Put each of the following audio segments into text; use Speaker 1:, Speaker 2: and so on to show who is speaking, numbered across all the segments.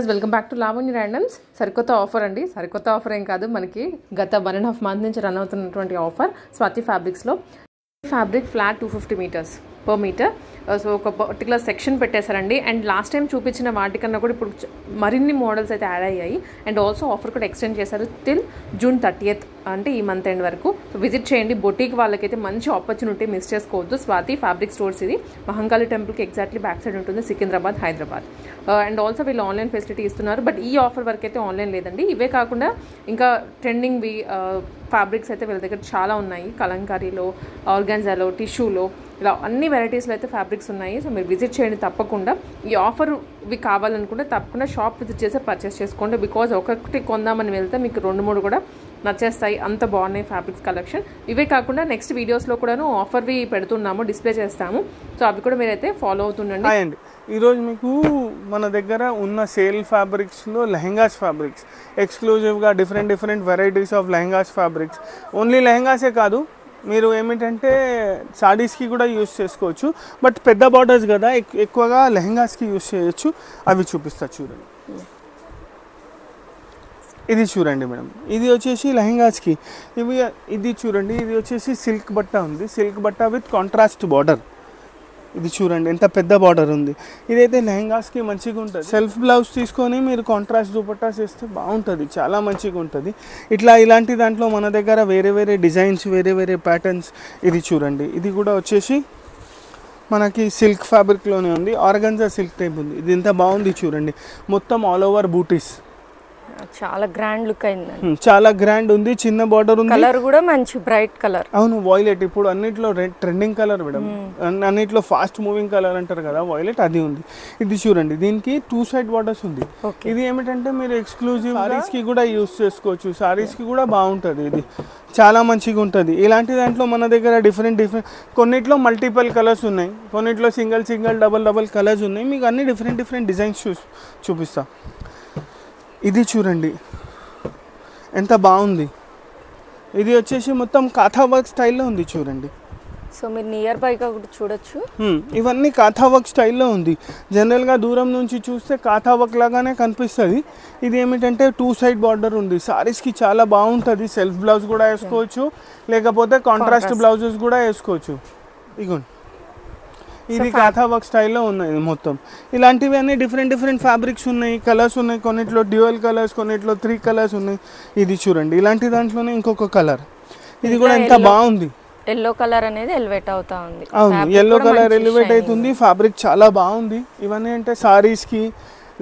Speaker 1: Welcome back to Lavanya randoms. సరికొత్త offer అండి. సరికొత్త ఆఫర్ ఏం కాదు, మనకి గత 1.5 month నుంచి రన్ అవుతున్నటువంటి ఆఫర్ స్వాతి ఫ్యాబ్రిక్స్లో. Fabric flat 250 meters per meter. So ఒక పర్టికులర్ సెక్షన్ పెట్టేశారండి. అండ్ లాస్ట్ టైం చూపించిన వాటికన్నా కూడా ఇప్పుడు మరిన్ని మోడల్స్ అయితే యాడ్ అయ్యాయి. అండ్ ఆల్సో ఆఫర్ కూడా ఎక్స్టెండ్ చేశారు టిల్ June 30th, అంటే ఈ మంత్ ఎండ్ వరకు. సో విజిట్ చేయండి. బొటీక్ వాళ్ళకైతే మంచి ఆపర్చునిటీ, మిస్ చేసుకోవద్దు. స్వాతి ఫ్యాబ్రిక్ స్టోర్స్ ఇది మహంకాళి టెంపుల్కి ఎగ్జాక్ట్లీ బ్యాక్ సైడ్ ఉంటుంది, సికింద్రాబాద్, హైదరాబాద్. అండ్ ఆల్సో వీళ్ళు ఆన్లైన్ ఫెసిలిటీ ఇస్తున్నారు. బట్ ఈ ఆఫర్ వరకు అయితే ఆన్లైన్ లేదండి. ఇవే కాకుండా ఇంకా ట్రెండింగ్వి ఫ్యాబ్రిక్స్ అయితే వీళ్ళ దగ్గర చాలా ఉన్నాయి. కలంకారీలో, ఆర్గాన్జాలో, టిష్యూలో, ఇలా అన్ని వెరైటీస్లో అయితే ఫ్యాబ్రిక్స్ ఉన్నాయి. సో మీరు విజిట్ చేయండి తప్పకుండా. ఈ ఆఫర్ ఇవి కావాలనుకుంటే తప్పకుండా షాప్ విజిట్ చేసి పర్చేస్ చేసుకోండి. బికాజ్ ఒకటి కొందామని వెళ్తే మీకు 2-3 కూడా నచ్చేస్తాయి, అంత బాగున్నాయి ఫ్యాబ్రిక్స్ కలెక్షన్. ఇవే కాకుండా నెక్స్ట్ వీడియోస్లో కూడాను ఆఫర్వి పెడుతున్నాము, డిస్ప్లే చేస్తాము. సో అవి కూడా మీరైతే ఫాలో అవుతుండండి.
Speaker 2: అండి ఈరోజు మీకు మన దగ్గర ఉన్న సేల్ ఫ్యాబ్రిక్స్లో లెహెంగాస్ ఫ్యాబ్రిక్స్ ఎక్స్క్లూజివ్గా different varieties of lehengas fabrics. Only లెహెంగాసే కాదు, మీరు ఏమిటంటే సాడీస్కి కూడా యూస్ చేసుకోవచ్చు. బట్ పెద్ద బార్డర్స్ కదా, ఎక్కువగా లెహెంగాస్కి యూస్ చేయొచ్చు. అవి చూపిస్తా చూడండి. ఇది చూడండి మేడం, ఇది వచ్చేసి లెహెంగాస్కి. ఇది చూడండి, ఇది వచ్చేసి సిల్క్ బట్ట ఉంది. సిల్క్ బట్ట విత్ కాంట్రాస్ట్ బార్డర్. ఇది చూడండి ఎంత పెద్ద బార్డర్ ఉంది. ఇదైతే లెహెంగాస్కి మంచిగా ఉంటుంది. సెల్ఫ్ బ్లౌజ్ తీసుకొని మీరు కాంట్రాస్ట్ దుపట్టాస్ వేస్తే బాగుంటుంది, చాలా మంచిగా ఉంటుంది. ఇలాంటి దాంట్లో మన దగ్గర వేరే డిజైన్స్, వేరే ప్యాటర్న్స్. ఇది చూడండి, ఇది కూడా వచ్చేసి మనకి సిల్క్ ఫ్యాబ్రిక్లోనే ఉంది. ఆర్గంజా సిల్క్ టైప్ ఉంది. ఇది ఎంత బాగుంది చూడండి, మొత్తం ఆల్ ఓవర్ బూటీస్.
Speaker 3: చాలా గ్రాండ్ లుక్ అయింది,
Speaker 2: చాలా గ్రాండ్ ఉంది. చిన్న బార్డర్ ఉంది,
Speaker 3: కలర్ కూడా మంచి బ్రైట్ కలర్.
Speaker 2: అవును, వైలెట్ ఇప్పుడు అన్నిట్లో ట్రెండింగ్ కలర్ మేడం. అన్నిట్లో ఫాస్ట్ మూవింగ్ కలర్ అంటారు కదా, వైలెట్, అది ఉంది. ఇది చూడండి, దీనికి 2 side బార్డర్స్ ఉంది. ఇది ఏమిటంటే మీరు ఎక్స్క్లూజివ్ సారీస్ కి కూడా యూస్ చేసుకోవచ్చు. సారీస్ కి కూడా బాగుంటుంది. ఇది చాలా మంచిగా ఉంటుంది. ఇలాంటి దాంట్లో మన దగ్గర డిఫరెంట్ కొన్నిట్లో మల్టిపుల్ కలర్స్ ఉన్నాయి, కొన్నిట్లో సింగిల్ డబల్ కలర్స్ ఉన్నాయి. మీకు అన్ని డిఫరెంట్ డిజైన్స్ చూపిస్తా. ఇది చూడండి ఎంత బాగుంది. ఇది వచ్చేసి మొత్తం కాథా వర్క్ స్టైల్లో ఉంది చూడండి.
Speaker 3: సో మీరు నియర్ బైగా కూడా చూడొచ్చు.
Speaker 2: ఇవన్నీ కాథా వర్క్ స్టైల్లో ఉంది. జనరల్గా దూరం నుంచి చూస్తే కాథా వర్క్ లాగానే కనిపిస్తుంది. ఇది ఏమిటంటే 2 side బార్డర్ ఉంది. సారీస్కి చాలా బాగుంటుంది. సెల్ఫ్ బ్లౌజ్ కూడా వేసుకోవచ్చు, లేకపోతే కాంట్రాస్ట్ బ్లౌజెస్ కూడా వేసుకోవచ్చు. ఇగోండి, ఇది కాథా వర్క్ స్టైల్లో ఉన్నాయి మొత్తం. ఇలాంటివి అన్నీ డిఫరెంట్ ఫ్యాబ్రిక్స్ ఉన్నాయి, కలర్స్ ఉన్నాయి. కొన్నిట్లో డ్యూయల్ కలర్స్, కొన్నిట్లో 3 colors ఉన్నాయి. ఇది చూడండి, ఇలాంటి దాంట్లోనే ఇంకొక కలర్. ఇది కూడా ఎంత బాగుంది.
Speaker 3: ఎల్లో కలర్ అనేది ఎలివేట్ అవుతా ఉంది.
Speaker 2: అవును, ఎల్లో కలర్ ఎలివేట్ అవుతుంది. ఫ్యాబ్రిక్ చాలా బాగుంది. ఇవన్నీ అంటే సారీస్కి,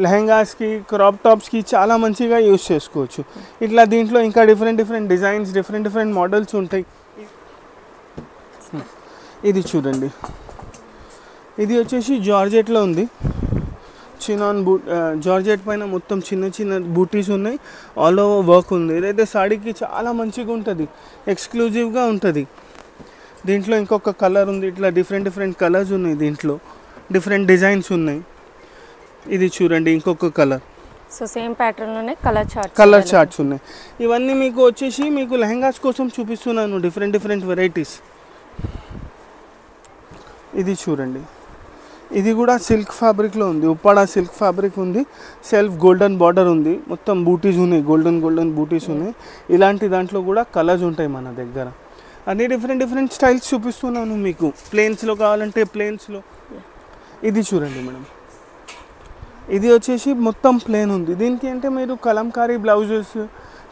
Speaker 2: లెహెంగాస్కి, క్రాప్ టాప్స్కి చాలా మంచిగా యూస్ చేసుకోవచ్చు. ఇట్లా దీంట్లో ఇంకా డిఫరెంట్ డిజైన్స్, డిఫరెంట్ మోడల్స్ ఉంటాయి. ఇది చూడండి, ఇది వచ్చేసి జార్జెట్లో ఉంది. చినాన్ జార్జెట్ పైన మొత్తం చిన్న బూటీస్ ఉన్నాయి. ఆల్ ఓవర్ వర్క్ ఉంది. ఇదైతే సాడీకి చాలా మంచిగా ఉంటుంది, ఎక్స్క్లూజివ్గా ఉంటుంది. దీంట్లో ఇంకొక కలర్ ఉంది. ఇట్లా డిఫరెంట్ కలర్స్ ఉన్నాయి. దీంట్లో డిఫరెంట్ డిజైన్స్ ఉన్నాయి. ఇది చూడండి, ఇంకొక కలర్.
Speaker 3: సో సేమ్ ప్యాటర్న్లోనే కలర్
Speaker 2: చార్ట్స్ ఉన్నాయి. ఇవన్నీ మీకు వచ్చేసి మీకు లెహెంగాస్ కోసం చూపిస్తున్నాను, డిఫరెంట్ వెరైటీస్. ఇది చూడండి, ఇది కూడా సిల్క్ ఫ్యాబ్రిక్లో ఉంది. ఉప్పాడ సిల్క్ ఫ్యాబ్రిక్ ఉంది. సెల్ఫ్ గోల్డెన్ బార్డర్ ఉంది. మొత్తం బూటీస్ ఉన్నాయి, గోల్డెన్ బూటీస్ ఉన్నాయి. ఇలాంటి దాంట్లో కూడా కలర్స్ ఉంటాయి మన దగ్గర. అన్ని డిఫరెంట్ స్టైల్స్ చూపిస్తున్నాను మీకు. ప్లేన్స్లో కావాలంటే ప్లేన్స్లో. ఇది చూడండి మేడం, ఇది వచ్చేసి మొత్తం ప్లేన్ ఉంది. దీనికి అంటే మీరు కలంకారీ బ్లౌజెస్,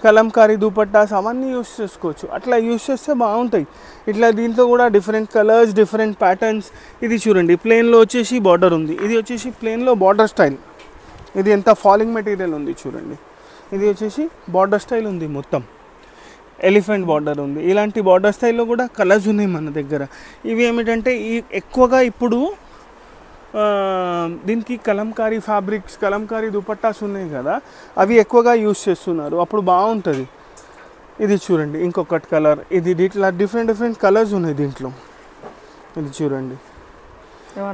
Speaker 2: కలంకారీ దుపట్టాస్ అవన్నీ యూస్ చేసుకోవచ్చు. అట్లా యూస్ చేస్తే బాగుంటాయి. ఇట్లా దీంట్లో కూడా డిఫరెంట్ కలర్స్, డిఫరెంట్ ప్యాటర్న్స్. ఇది చూడండి, ప్లేన్లో వచ్చేసి బార్డర్ ఉంది. ఇది వచ్చేసి ప్లేన్లో బార్డర్ స్టైల్. ఇది ఎంత ఫాలింగ్ మెటీరియల్ ఉంది చూడండి. ఇది వచ్చేసి బార్డర్ స్టైల్ ఉంది, మొత్తం ఎలిఫెంట్ బార్డర్ ఉంది. ఇలాంటి బార్డర్ స్టైల్లో కూడా కలర్స్ ఉన్నాయి మన దగ్గర. ఇవి ఏమిటంటే ఎక్కువగా ఇప్పుడు దీనికి కలంకారీ ఫ్యాబ్రిక్స్, కలంకారీ దుపట్టాస్ ఉన్నాయి కదా, అవి ఎక్కువగా యూస్ చేస్తున్నారు. అప్పుడు బాగుంటుంది. ఇది చూడండి, ఇంకొకటి కలర్. ఇది ఇట్లా డిఫరెంట్ కలర్స్ ఉన్నాయి దీంట్లో. ఇది చూడండి,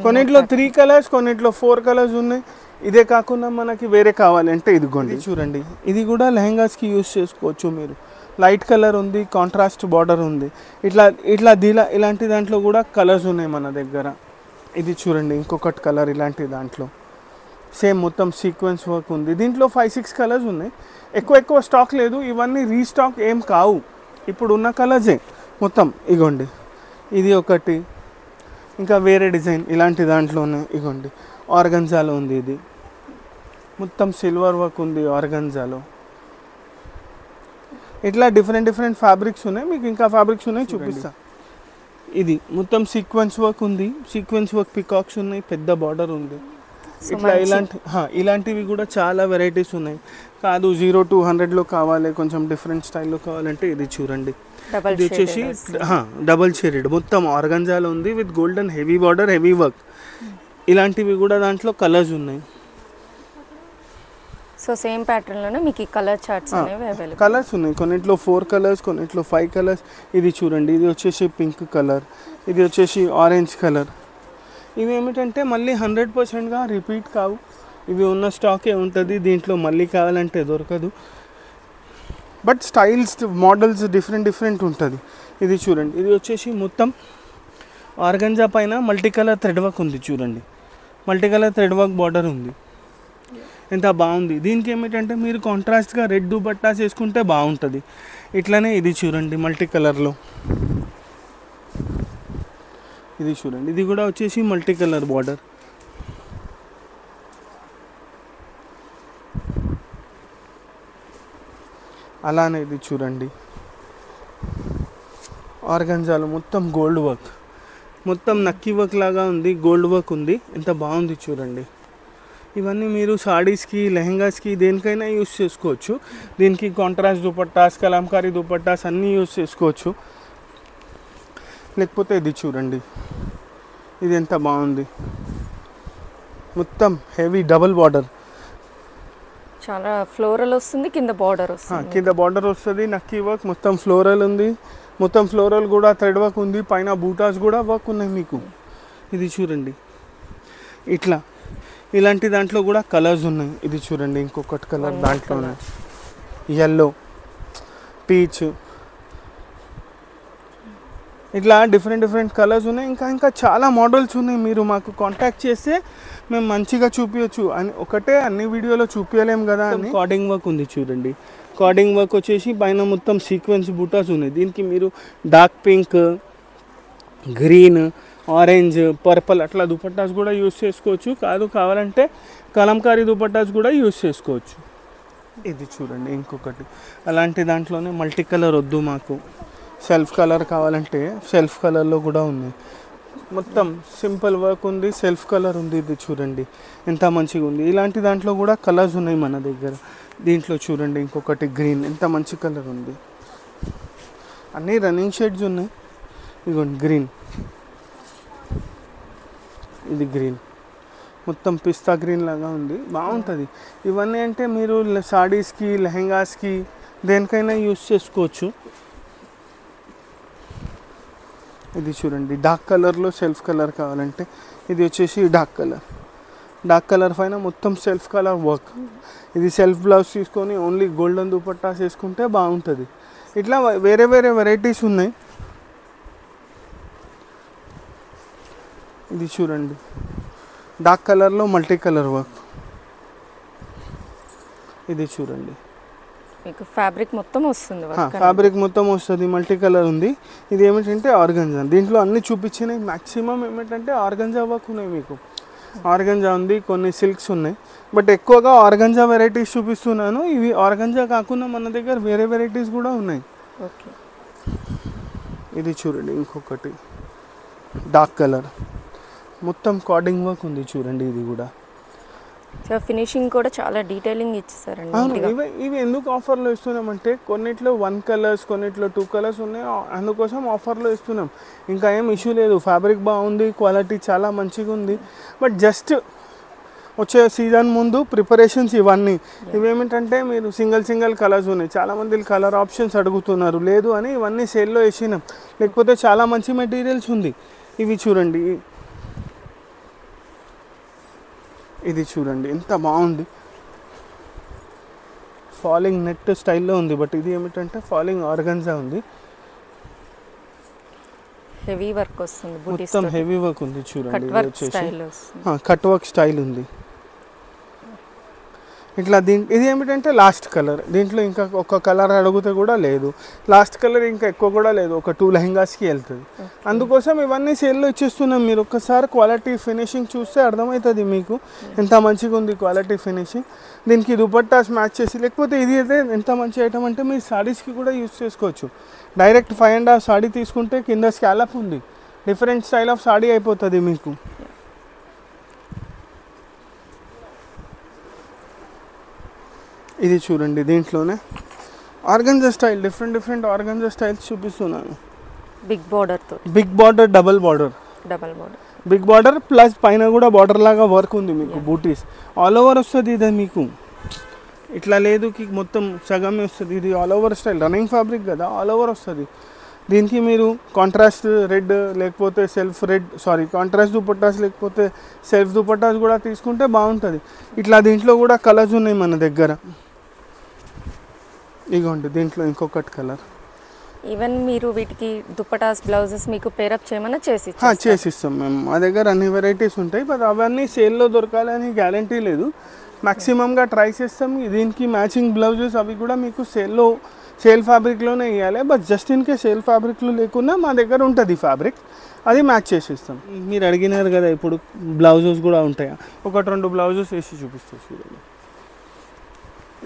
Speaker 2: కొన్నిట్లో 3 colors, కొన్నిట్లో 4 colors ఉన్నాయి. ఇదే కాకుండా మనకి వేరే కావాలంటే ఇదిగోండి చూడండి. ఇది కూడా లెహెంగాస్కి యూస్ చేసుకోవచ్చు మీరు. లైట్ కలర్ ఉంది, కాంట్రాస్ట్ బార్డర్ ఉంది. ఇలాంటి దాంట్లో కూడా కలర్స్ ఉన్నాయి మన దగ్గర. ఇది చూడండి, ఇంకొకటి కలర్ ఇలాంటి దాంట్లో. సేమ్ మొత్తం సీక్వెన్స్ వర్క్ ఉంది. దీంట్లో 5-6 కలర్స్ ఉన్నాయి. ఎక్కువ స్టాక్ లేదు. ఇవన్నీ రీస్టాక్ ఏం కావు, ఇప్పుడు ఉన్న కలర్సే మొత్తం. ఇగోండి ఇది ఒకటి, ఇంకా వేరే డిజైన్ ఇలాంటి దాంట్లోనే ఇగోండి ఆర్గన్జాలో ఉంది. ఇది మొత్తం సిల్వర్ వర్క్ ఉంది ఆర్గన్జాలో. ఇట్లా డిఫరెంట్ ఫ్యాబ్రిక్స్ ఉన్నాయి. మీకు ఇంకా ఫ్యాబ్రిక్స్ ఉన్నాయి చూపిస్తా. ఇది మొత్తం సీక్వెన్స్ వర్క్ ఉంది. సీక్వెన్స్ వర్క్ పికాక్స్ ఉన్నాయి, పెద్ద బార్డర్ ఉంది. ఇట్లా ఇలాంటివి కూడా చాలా వెరైటీస్ ఉన్నాయి. కాదు 0 to 100లో కావాలి, కొంచెం డిఫరెంట్ స్టైల్లో కావాలంటే ఇది చూడండి. ఇది వచ్చేసి డబల్ షేడెడ్ మొత్తం ఆర్గన్జాలో ఉంది with golden heavy border, heavy work. ఇలాంటివి కూడా దాంట్లో కలర్స్ ఉన్నాయి.
Speaker 3: సో సేమ్ ప్యాటర్న్లోనే మీకు ఈ కలర్ చార్ట్స్ అనేవి అవైలబుల్.
Speaker 2: కలర్స్ ఉన్నాయి, కొన్నిట్లో 4 కలర్స్, కొన్నిట్లో 5 కలర్స్. ఇది చూడండి, ఇది వచ్చేసి పింక్ కలర్, ఇది వచ్చేసి ఆరెంజ్ కలర్. ఇవి ఏమిటంటే మళ్ళీ 100%గా రిపీట్ కావు, ఇవి ఉన్న స్టాకే ఉంటుంది. దీంట్లో మళ్ళీ కావాలంటే దొరకదు. బట్ స్టైల్స్, మోడల్స్ డిఫరెంట్ ఉంటుంది. ఇది చూడండి, ఇది వచ్చేసి మొత్తం ఆర్గంజా పైన మల్టీ కలర్ థ్రెడ్ వర్క్ ఉంది. చూడండి, multi colour thread work border ఉంది. ఎంత బాగుంది. దీనికి ఏమిటంటే మీరు కాంట్రాస్ట్గా రెడ్ దుపట్టాస్ వేసుకుంటే బాగుంటుంది. ఇట్లానే ఇది చూడండి మల్టీ కలర్లో, ఇది చూడండి, ఇది కూడా వచ్చేసి మల్టీ కలర్ బార్డర్. అలానే ఇది చూడండి ఆర్గంజాలో మొత్తం గోల్డ్ వర్క్, మొత్తం నక్కీ వర్క్ లాగా ఉంది, గోల్డ్ వర్క్ ఉంది. ఎంత బాగుంది చూడండి. ఇవన్నీ మీరు సాడీస్కి, లెహెంగాస్కి, దేనికైనా యూస్ చేసుకోవచ్చు. దీనికి కాంట్రాస్ట్ దుపట్టాస్, కలంకారీ దుపట్టాస్ అన్నీ యూస్ చేసుకోవచ్చు. లేకపోతే ఇది చూడండి, ఇది ఎంత బాగుంది, మొత్తం హెవీ డబుల్ బార్డర్,
Speaker 3: చాలా ఫ్లోరల్ వస్తుంది, కింద బార్డర్ వస్తుంది.
Speaker 2: కింద బార్డర్ వస్తుంది, నక్కీ వర్క్, మొత్తం ఫ్లోరల్ ఉంది. మొత్తం ఫ్లోరల్ కూడా థ్రెడ్ వర్క్ ఉంది, పైన బూటాస్ కూడా వర్క్ ఉన్నాయి మీకు. ఇది చూడండి ఇట్లా, ఇలాంటి దాంట్లో కూడా కలర్స్ ఉన్నాయి. ఇది చూడండి ఇంకొకటి కలర్ దాంట్లోనే, ఎల్లో, పీచ్, ఇట్లా డిఫరెంట్ కలర్స్ ఉన్నాయి. ఇంకా చాలా మోడల్స్ ఉన్నాయి. మీరు మాకు కాంటాక్ట్ చేస్తే మేము మంచిగా చూపించచ్చు. అని ఒకటే అన్ని వీడియోలో చూపించలేము కదా అని. కార్డింగ్ వర్క్ ఉంది చూడండి, కార్డింగ్ వర్క్ వచ్చేసి పైన మొత్తం సీక్వెన్స్ బూటాస్ ఉన్నాయి. దీనికి మీరు dark pink, green, orange, purple అట్లా దుపట్టాస్ కూడా యూస్ చేసుకోవచ్చు. కావాలంటే కలంకారీ దుపట్టాస్ కూడా యూస్ చేసుకోవచ్చు. ఇది చూడండి ఇంకొకటి, అలాంటి దాంట్లోనే మల్టీ కలర్ వద్దు మాకు, సెల్ఫ్ కలర్ కావాలంటే సెల్ఫ్ కలర్లో కూడా ఉన్నాయి. మొత్తం సింపుల్ వర్క్ ఉంది, సెల్ఫ్ కలర్ ఉంది. ఇది చూడండి ఎంత మంచిగా ఉంది. ఇలాంటి దాంట్లో కూడా కలర్స్ ఉన్నాయి మన దగ్గర. దీంట్లో చూడండి ఇంకొకటి గ్రీన్, ఎంత మంచి కలర్ ఉంది. అన్నీ రన్నింగ్ షేడ్స్ ఉన్నాయి. ఇదిగోండి గ్రీన్, ఇది గ్రీన్, మొత్తం పిస్తా గ్రీన్ లాగా ఉంది, బాగుంటుంది. ఇవన్నీ అంటే మీరు సాడీస్కి, లెహెంగాస్కి, దేనికైనా యూస్ చేసుకోవచ్చు. ఇది చూడండి డార్క్ కలర్లో సెల్ఫ్ కలర్ కావాలంటే, ఇది వచ్చేసి డార్క్ కలర్ పైన మొత్తం సెల్ఫ్ కలర్ వర్క్. ఇది సెల్ఫ్ బ్లౌజ్ తీసుకొని ఓన్లీ గోల్డెన్ దుపట్టాస్ వేసుకుంటే బాగుంటుంది. ఇట్లా వేరే వెరైటీస్ ఉన్నాయి. ఇది చూడండి డార్క్ కలర్లో మల్టీ కలర్ వర్క్. ఇది చూడండి
Speaker 3: మీకు ఫ్యాబ్రిక్ మొత్తం వస్తుంది,
Speaker 2: ఫ్యాబ్రిక్ మొత్తం వస్తుంది, మల్టీ కలర్ ఉంది. ఇది ఏమిటంటే ఆర్గంజా. దీంట్లో అన్ని చూపించినాయి, మ్యాక్సిమం ఏమిటంటే ఆర్గంజా వర్క్ ఉన్నాయి. మీకు ఆర్గంజా ఉంది, కొన్ని సిల్క్స్ ఉన్నాయి. బట్ ఎక్కువగా ఆర్గంజా వెరైటీస్ చూపిస్తున్నాను. ఇవి ఆర్గంజా కాకుండా మన దగ్గర వేరే వెరైటీస్ కూడా ఉన్నాయి.
Speaker 3: ఓకే,
Speaker 2: ఇది చూడండి ఇంకొకటి డార్క్ కలర్, మొత్తం కార్డింగ్ వర్క్ ఉంది చూడండి. ఇది కూడా
Speaker 3: ఫినిషింగ్ కూడా చాలా డీటెయిలింగ్ ఇచ్చేసారండి.
Speaker 2: ఇవి ఎందుకు ఆఫర్లో ఇస్తున్నామంటే కొన్నిట్లో 1 కలర్స్, కొన్నిట్లో 2 కలర్స్ ఉన్నాయి, అందుకోసం ఆఫర్లో ఇస్తున్నాం. ఇంకా ఏం ఇష్యూ లేదు, ఫ్యాబ్రిక్ బాగుంది, క్వాలిటీ చాలా మంచిగా ఉంది. బట్ జస్ట్ వచ్చే సీజన్ ముందు ప్రిపరేషన్స్ ఇవన్నీ. ఇవేమిటంటే మీరు సింగిల్ కలర్స్ ఉన్నాయి, చాలామంది కలర్ ఆప్షన్స్ అడుగుతున్నారు, లేదు అని ఇవన్నీ సేల్లో వేసినాం. లేకపోతే చాలా మంచి మెటీరియల్స్ ఉంది. ఇవి చూడండి, ఇది చూడండి ఎంత బాగుంది, ఫాలింగ్ నెట్ స్టైల్లో ఉంది. బట్ ఇది ఏమిటంటే ఫాలింగ్ ఆర్గన్జా ఉంది,
Speaker 3: హెవీ వర్క్ వస్తుంది,
Speaker 2: మొత్తం హెవీ వర్క్ ఉంది చూడండి.
Speaker 3: కట్ వర్క్ స్టైల్
Speaker 2: ఉంది. ఇట్లా ఇది ఏమిటంటే లాస్ట్ కలర్, దీంట్లో ఇంకా ఒక కలర్ అడిగితే కూడా లేదు, లాస్ట్ కలర్ ఇంకా ఎక్కువ కూడా లేదు, ఒక 2 లెహంగాస్కి వెళ్తుంది. అందుకోసం ఇవన్నీ సేల్లో ఇచ్చేస్తున్నాం. మీరు ఒక్కసారి క్వాలిటీ ఫినిషింగ్ చూస్తే అర్థమవుతుంది మీకు ఎంత మంచిగా ఉంది క్వాలిటీ ఫినిషింగ్. దీనికి దుపట్టాస్ మ్యాచ్ చేసి, లేకపోతే ఇది అయితే ఎంత మంచి ఐటమ్ అంటే మీరు సారీస్కి కూడా యూస్ చేసుకోవచ్చు. డైరెక్ట్ 5.5 సారీ తీసుకుంటే కింద స్కాలప్ ఉంది, డిఫరెంట్ స్టైల్ ఆఫ్ సారీ అయిపోతుంది మీకు. ఇది చూడండి, దీంట్లోనే organza style, different organza styles చూపిస్తున్నాను.
Speaker 3: బిగ్ బార్డర్తో,
Speaker 2: big border, double border, big border plus పైన కూడా బార్డర్ లాగా వర్క్ ఉంది మీకు. బూటీస్ ఆల్ ఓవర్ వస్తుంది. ఇది మీకు ఇట్లా లేదు కి మొత్తం సగమే వస్తుంది. ఇది all over style, running fabric కదా, ఆల్ ఓవర్ వస్తుంది. దీనికి మీరు కాంట్రాస్ట్ రెడ్ లేకపోతే సెల్ఫ్ రెడ్, కాంట్రాస్ట్ దుపట్టాస్ లేకపోతే సెల్ఫ్ దుపట్టాస్ కూడా తీసుకుంటే బాగుంటుంది. ఇట్లా దీంట్లో కూడా కలర్స్ ఉన్నాయి మన దగ్గర. ఇగోండి దీంట్లో ఇంకొకటి కలర్.
Speaker 3: ఈవెన్ మీరు వీటికి దుపటాస్ బ్లౌజెస్ మీకు పేరప్ చేయమన్నా
Speaker 2: చేసిస్తాం మేము. మా దగ్గర అన్ని వెరైటీస్ ఉంటాయి, బట్ అవన్నీ సేల్లో దొరకాలని గ్యారంటీ లేదు. మ్యాక్సిమంగా ట్రై చేస్తాం. దీనికి మ్యాచింగ్ బ్లౌజెస్ అవి కూడా మీకు సేల్ ఫ్యాబ్రిక్లోనే ఇవ్వాలి. But just in case sale ఫ్యాబ్రిక్లో లేకున్నా మా దగ్గర ఉంటుంది ఫ్యాబ్రిక్, అది మ్యాచ్ చేసిస్తాం. మీరు అడిగినారు కదా ఇప్పుడు బ్లౌజెస్ కూడా ఉంటాయా, 1-2 బ్లౌజెస్ వేసి చూపిస్తాను చూడండి.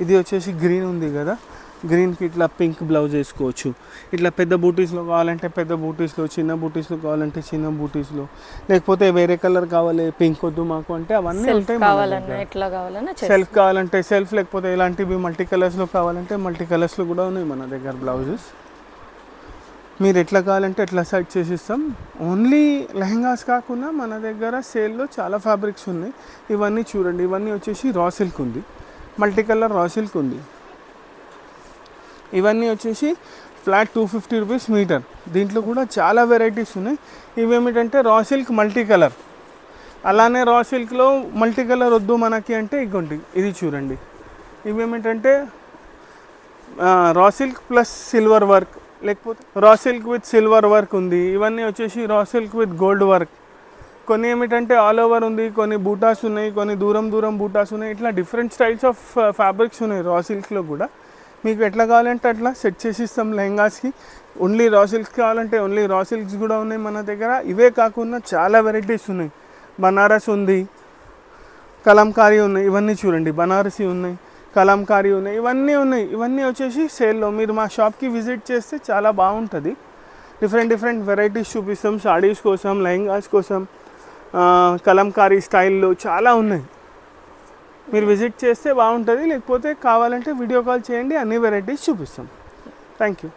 Speaker 2: ఇది వచ్చేసి గ్రీన్ ఉంది కదా, గ్రీన్కి ఇట్లా పింక్ బ్లౌజ్ వేసుకోవచ్చు. ఇట్లా పెద్ద బూటీస్లో కావాలంటే పెద్ద బూటీస్లో, చిన్న బూటీస్లో కావాలంటే చిన్న బూటీస్లో, లేకపోతే వేరే కలర్ కావాలి పింక్ వద్దు మాకు అంటే అవన్నీ ఉంటాయి. సెల్ఫ్ కావాలంటే సెల్ఫ్, లేకపోతే ఇలాంటివి మల్టీ కలర్స్లో కావాలంటే మల్టీ కలర్స్లో కూడా ఉన్నాయి మన దగ్గర బ్లౌజెస్. మీరు ఎట్లా కావాలంటే ఎట్లా సెట్ చేసిస్తాం. ఓన్లీ లెహంగాస్ కాకుండా మన దగ్గర సేల్లో చాలా ఫ్యాబ్రిక్స్ ఉన్నాయి. ఇవన్నీ చూడండి, ఇవన్నీ వచ్చేసి రా సిల్క్ ఉంది, మల్టీ కలర్ రా సిల్క్ ఉంది. ఇవన్నీ వచ్చేసి ఫ్లాట్ 250 రూపీస్ మీటర్. దీంట్లో కూడా చాలా వెరైటీస్ ఉన్నాయి. ఇవేమిటంటే రా సిల్క్ మల్టీ కలర్, అలానే రా సిల్క్లో మల్టీ కలర్ వద్దు మనకి అంటే ఇగోండి ఇది చూడండి. ఇవేమిటంటే raw silk plus silver work, లేకపోతే raw silk with silver work ఉంది. ఇవన్నీ వచ్చేసి raw silk with gold work. కొన్ని ఏమిటంటే ఆల్ ఓవర్ ఉంది, కొన్ని బూటాస్ ఉన్నాయి, కొన్ని దూరం బూటాస్ ఉన్నాయి. ఇట్లా డిఫరెంట్ స్టైల్స్ ఆఫ్ ఫ్యాబ్రిక్స్ ఉన్నాయి రా సిల్క్లో కూడా. మీకు ఎట్లా కావాలంటే అట్లా సెట్ చేసి ఇస్తాం లెహంగాస్కి. ఓన్లీ రా సిల్క్స్ కావాలంటే ఓన్లీ రా సిల్క్స్ కూడా ఉన్నాయి మన దగ్గర. ఇవే కాకుండా చాలా వెరైటీస్ ఉన్నాయి. బనారస్ ఉంది, కలంకారీ ఉన్నాయి, ఇవన్నీ చూడండి బనారసి ఉన్నాయి, కలంకారీ ఉన్నాయి, ఇవన్నీ ఉన్నాయి. ఇవన్నీ వచ్చేసి సేల్లో. మీరు మా షాప్కి విజిట్ చేస్తే చాలా బాగుంటుంది. డిఫరెంట్ వెరైటీస్ చూపిస్తాం. సాడీస్ కోసం, లెహంగాస్ కోసం, కలంకారీ స్టైల్లో చాలా ఉన్నాయి. మీరు విజిట్ చేస్తే బాగుంటుంది. లేకపోతే కావాలంటే వీడియో కాల్ చేయండి, అన్ని వెరైటీస్ చూపిస్తాం. Thank you.